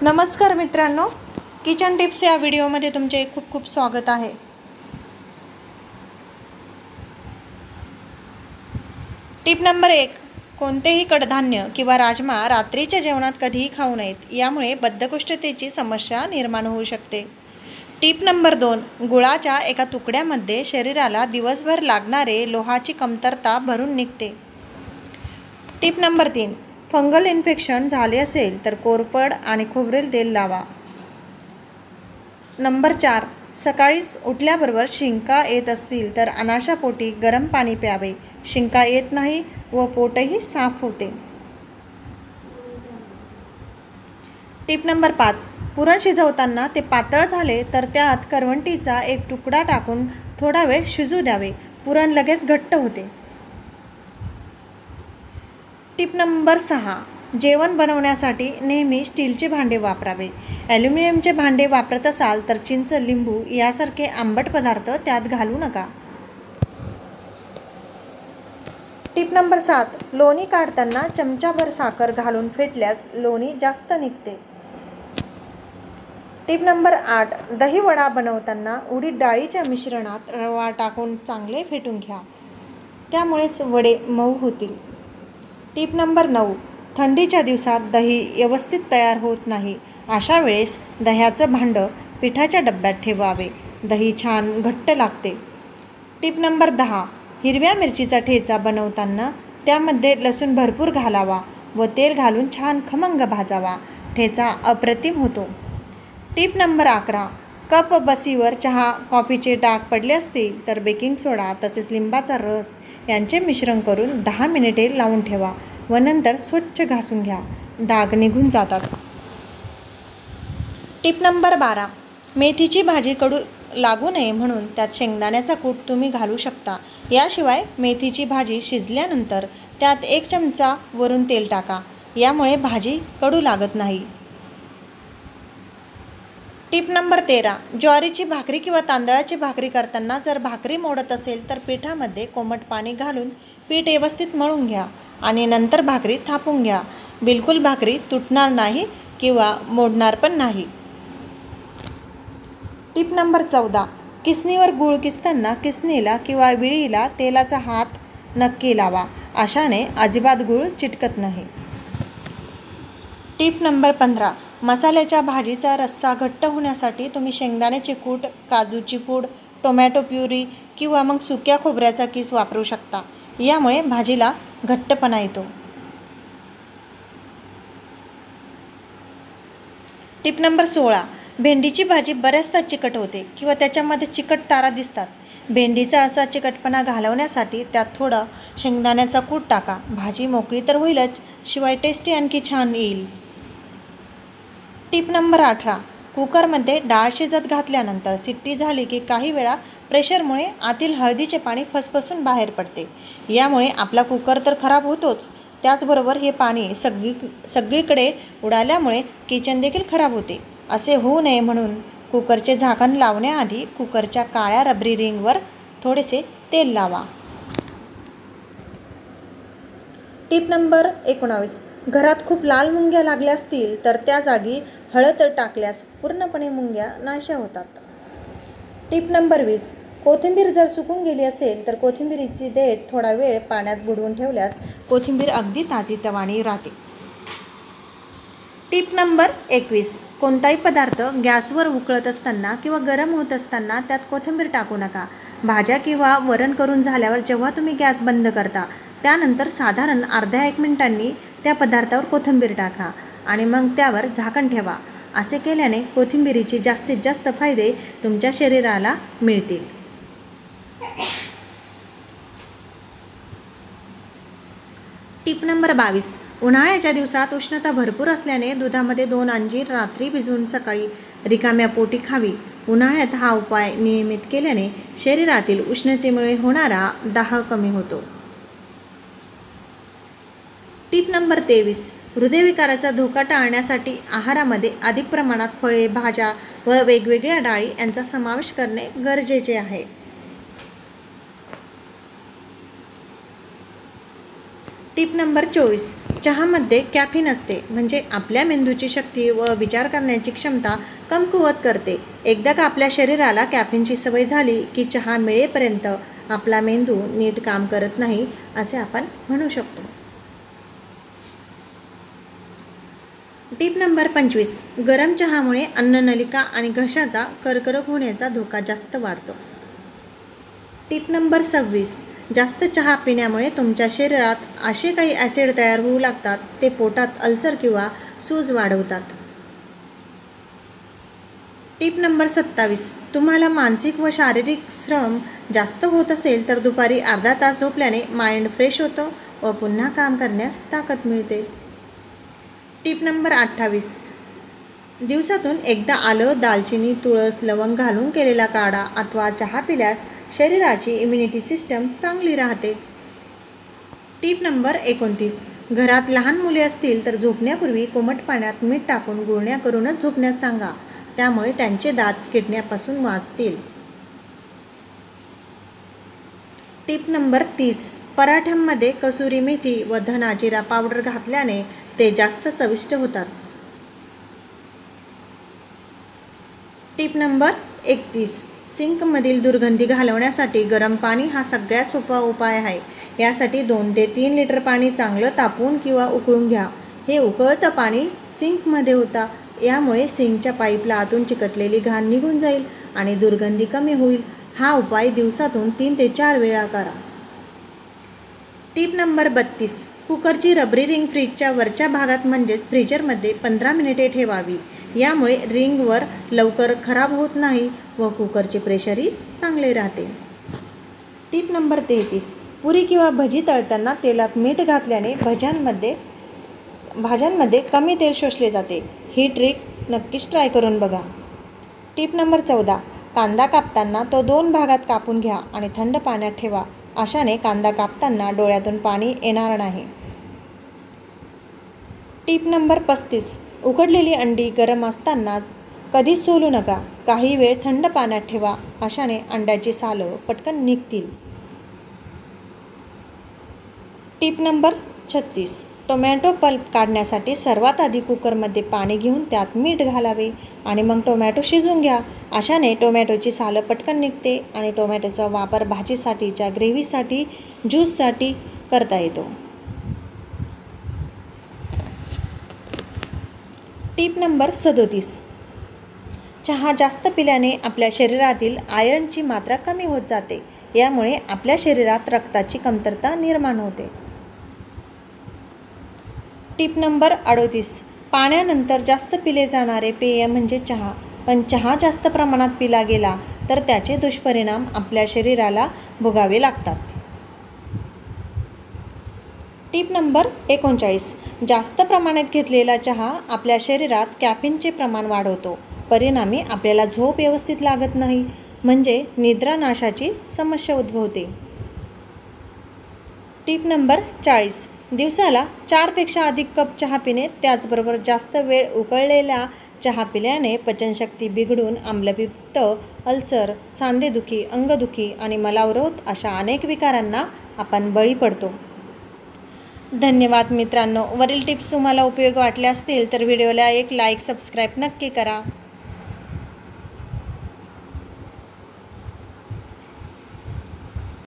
नमस्कार मित्रांनो, kitchen tips या व्हिडिओमध्ये तुमचे खूप खूप स्वागत आहे। टिप नंबर 1, कोणतेही कडधान्य किंवा राजमा रात्रीच्या जेवणात कधीही खाऊ नयेत, यामुळे बद्धकोष्ठतेची समस्या निर्माण होऊ शकते। टिप नंबर 2, गुळाच्या एका तुकड्यामध्ये शरीराला दिवसभर लागणारे लोहाची कमतरता भरून निघते। टिप नंबर 3, फंगल इन्फेक्शन झाले असेल तर कोरफड आणि खोबरेल तेल लावा। नंबर 4, सकाळीच उठल्याबरोबर शिंका येत असतील तर अनाशापोटी गरम पाणी प्यावे, शिंका येत नाही व पोटही साफ होते। टिप नंबर 5, पुरण शिजवताना ते पातळ झाले तर त्यात करवंटीचा एक तुकडा टाकून थोडा वेळ शिजू द्यावे, पुरण लगेच घट्ट होते। टिप नंबर 6, जेवण बनवण्यासाठी नेहमी स्टीलचे भांडे वापरावे। ॲल्युमिनियमचे भांडे वापरत असाल तर चिंच, लिंबू यासारखे आंबट पदार्थ त्यात घालू नका। टिप नंबर 7, लोणी काढताना चमचाभर साखर घालून फेटल्यास लोणी जास्त निघते। टिप नंबर 8, दही वडा बनवताना उडीद डाळीच्या मिश्रणात रवा टाकून चांगले फेटून घ्या, त्यामुळेच वडे मऊ होतील। टिप नंबर 9, थंडीच्या दिवसात दही व्यवस्थित तयार होत नाही, अशा वेळेस दह्याचं भांडं पिठाच्या डब्यात ठेवावे, दही छान घट्ट लागते। टिप नंबर 10, हिरव्या मिरचीचा ठेचा बनवताना त्यामध्ये लसूण भरपूर घालावा व तेल घालून छान खमंग भाजावा, ठेचा अप्रतिम होतो। टिप नंबर 11, कप बसीवर चहा कॉफीचे डाग पडले असतील तर बेकिंग सोडा तसेच लिंबाचा रस यांचे मिश्रण करून 10 मिनिटे लावून ठेवा व नंतर स्वच्छ घासून घ्या, डाग निघून जातात। टिप नंबर 12, मेथीची भाजी कडू लागू नये म्हणून त्यात शेंगदाण्याचा कूट तुम्ही घालू शकता। याशिवाय मेथीची भाजी शिजल्यानंतर त्यात 1 चमचा वरून तेल टाका, यामुळे भाजी कडू लागत नाही। टिप नंबर 13, ज्वारीची भाकरी किंवा तांदळाची भाकरी करताना जर भाकरी मोडत असेल तर पिठामध्ये कोमट पाणी घालून पीठ व्यवस्थित मळून घ्या आणि नंतर भाकरी थापून घ्या, बिलकुल भाकरी तुटणार नाही किंवा मोडणार पण नाही। टिप नंबर 14, किसणीवर गूळ किसताना किसणीला किंवा विळीला तेलाचा हात नक्की लावा, अशाने अजिबात गूळ चिटकत नाही। टिप नंबर 15, मसाल्याच्या भाजीचा रस्सा घट्ट होण्यासाठी तुम्ही शेंगदाण्याचे कूट, काजूची पूड, टोमॅटो प्युरी किंवा मग सुक्या खोबऱ्याचा किस वापरू शकता, यामुळे भाजीला घट्टपणा येतो। टिप नंबर 16, भेंडीची भाजी बऱ्याचदा चिकट होते किंवा त्याच्यामध्ये चिकट तारा दिसतात, भेंडीचा असा चिकटपणा घालवण्यासाठी त्यात थोडं शेंगदाण्याचा कूट टाका, भाजी मोकळी तर होईलच, शिवाय टेस्टी आणखी छान येईल। टिप नंबर 18, कुकरमध्ये डाळ शिजत घातल्यानंतर शिट्टी झाली की काही वेळा प्रेशरमुळे आतील हळदीचे पाणी फसफसून बाहेर पडते, यामुळे आपला कुकर तर खराब होतोच, त्याचबरोबर हे पाणी सगळीकडे उडाल्यामुळे किचन देखील खराब होते। असे होऊ नये म्हणून कुकरचे झाकण लावण्याआधी कुकरच्या काळ्या रबरी रिंगवर थोडेसे तेल लावा। टिप नंबर 19, घरात खूप लाल मुंग्या लागल्या असतील तर त्या जागी हळद टाकल्यास पूर्णपणे मुंग्या नाहीशा होतात। टिप नंबर 20, कोथिंबीर जर सुकून गेली असेल तर कोथिंबीरीची देठ थोडा वेळ पाण्यात बुडवून ठेवल्यास कोथिंबीर अगदी ताजीतवानी राहते। टिप नंबर 21, कोणताही पदार्थ गॅसवर उकळत असताना किंवा गरम होत असताना त्यात कोथिंबीर टाकू नका। भाज्या किंवा वरण करून झाल्यावर जेव्हा तुम्ही गॅस बंद करता त्यानंतर साधारण अर्ध्या 1 मिनिटांनी त्या पदार्थावर कोथिंबीर टाका आणि मग त्यावर झाकण ठेवा, असे केल्याने कोथिंबीरीचे जास्तीत जास्त फायदे तुमच्या शरीराला मिळतील। टिप नंबर 22, उन्हाळ्याच्या दिवसात उष्णता भरपूर असल्याने दुधामध्ये 2 अंजीर रात्री भिजवून सकाळी रिकाम्या पोटी खावी। उन्हाळ्यात हा उपाय नियमित केल्याने शरीरातील उष्णतेमुळे होणारा दाह कमी होतो। टिप नंबर 23, हृदयविकाराचा धोका टाळण्यासाठी आहारामध्ये अधिक प्रमाणात फळे, भाज्या व वेगवेगळ्या डाळी यांचा समावेश करणे गरजेचे आहे। टिप नंबर 24, चहामध्ये कॅफीन असते, म्हणजे आपल्या मेंदूची शक्ती व विचार करण्याची क्षमता कमकुवत करते. एकदा का आपल्या शरीराला कॅफीनची सवय झाली की चहा मिळेपर्यंत आपला मेंदू नीट काम करत नाही असे आपण म्हणू शकतो. Tip number 25. गरम चहामुळे अन्ननलिका आणि घशाचा कर्करोग होण्याचा धोका जास्त वाढतो. Tip number 26. जास्त चहा पिण्यामुळे तुमच्या शरीरात असे काही ॲसिड तयार होऊ लागतात ते पोटात अल्सर किंवा सूज वाढवतात. Tip number 27. तुम्हाला मानसिक व शारीरिक श्रम जास्त होत असेल तर दुपारी अर्धा तास झोपल्याने माइंड फ्रेश होतं व पुन्हा काम करण्यास ताकद मिळते. Tip number 28. दिवसातून एकदा आलं, दालचिनी, तुळस, लवंग घालून केलेला काढा अथवा चहा पिल्यास शरीराची इम्युनिटी सिस्टम चांगली राहते. Tip number 29. घरात लहान मुले असतील तर झोपण्यापूर्वी कोमट पाण्यात मीठ टाकून गुळण्या करूनच झोपण्यास सांगा, त्यामुळे त्यांचे दात किडण्यापासून वाचतील. Tip number 30. पराठ्यांमध्ये कसुरी मेथी व धना जिरा पावडर घातल्याने ते जास्त चविष्ट होतात. Tip number 31. सिंकमधील दुर्गंधी घालवण्यासाठी गरम पाणी हा सगळ्यात सोपा उपाय आहे. यासाठी 2 ते 3 लिटर पाणी चांगलं तापवून किंवा उकळून घ्या. हे उकळतं पाणी सिंकमध्ये होता, यामुळे सिंकच्या पाईपला आतून चिकटलेली घाण निघून जाईल आणि दुर्गंधी कमी होईल. हा उपाय दिवसातून 3 ते 4 वेळा करा. Tip number 32. कुकरची रबरी रिंग फ्रीजच्या वरच्या भागात म्हणजेच फ्रीजरमध्ये 15 मिनिटे ठेवावी. यामुळे रिंगवर लवकर खराब होत नाही व कुकरचे प्रेशरही चांगले राहते. Tip number 33. पुरी किंवा भजी तळताना तेलात मीठ घातल्याने भाज्यांमध्ये कमी तेल शोषले जाते. ही ट्रिक नक्कीच ट्राय करून बघा. Tip number 14. कांदा कापताना तो 2 भागात कापून घ्या आणि थंड पाण्यात ठेवा. अशाने कांदा कापताना डोळ्यातून पाणी येणार नाही. Tip number 35. उकडलेली अंडी गरम असताना कधीच सोलू नका. काही वेळ थंड पाण्यात ठेवा. अशाने अंड्याची सालं पटकन निघतील. Tip number 36. टोमॅटो पल्प काढण्यासाठी सर्वात आधी कुकरमध्ये पाणी घेऊन त्यात मीठ घालावे आणि मग टोमॅटो शिजवून घ्या. अशाने टोमॅटोची सालं पटकन निघते आणि टोमॅटोचा वापर भाजीसाठीच्या ग्रेव्हीसाठी, ज्यूससाठी करता येतो. Tip number 37. चहा जास्त पिल्याने आपल्या शरीरातील आयर्नची मात्रा कमी होत जाते. यामुळे आपल्या शरीरात रक्ताची कमतरता निर्माण होते. Tip number 38. पाण्यानंतर जास्त पिले जाणारे पेय म्हणजे चहा. पण चहा जास्त प्रमाणात पिला गेला तर त्याचे दुष्परिणाम आपल्या शरीराला भोगावे लागतात. Tip number 39. जास्त प्रमाणात घेतलेला चहा आपल्या शरीरात कॅफीनचे प्रमाण वाढवतो. परिणामी आपल्याला झोप व्यवस्थित लागत नाही, म्हणजे निद्रानाशाची समस्या उद्भवते. Tip number 40. दिवसाला 4 पेक्षा अधिक कप चहा पिणे, त्याचबरोबर जास्त वेळ उकळलेला चहा पिल्याने पचनशक्ती बिघडून आम्लपित्त, अल्सर, सांधेदुखी, अंगदुखी आणि मलावरोध अशा अनेक विकारांना आपण बळी पडतो. धन्यवाद मित्रांनो. वरील टिप्स तुम्हाला उपयोगी वाटल्या असतील तर व्हिडिओला एक लाईक, सबस्क्राईब नक्की करा.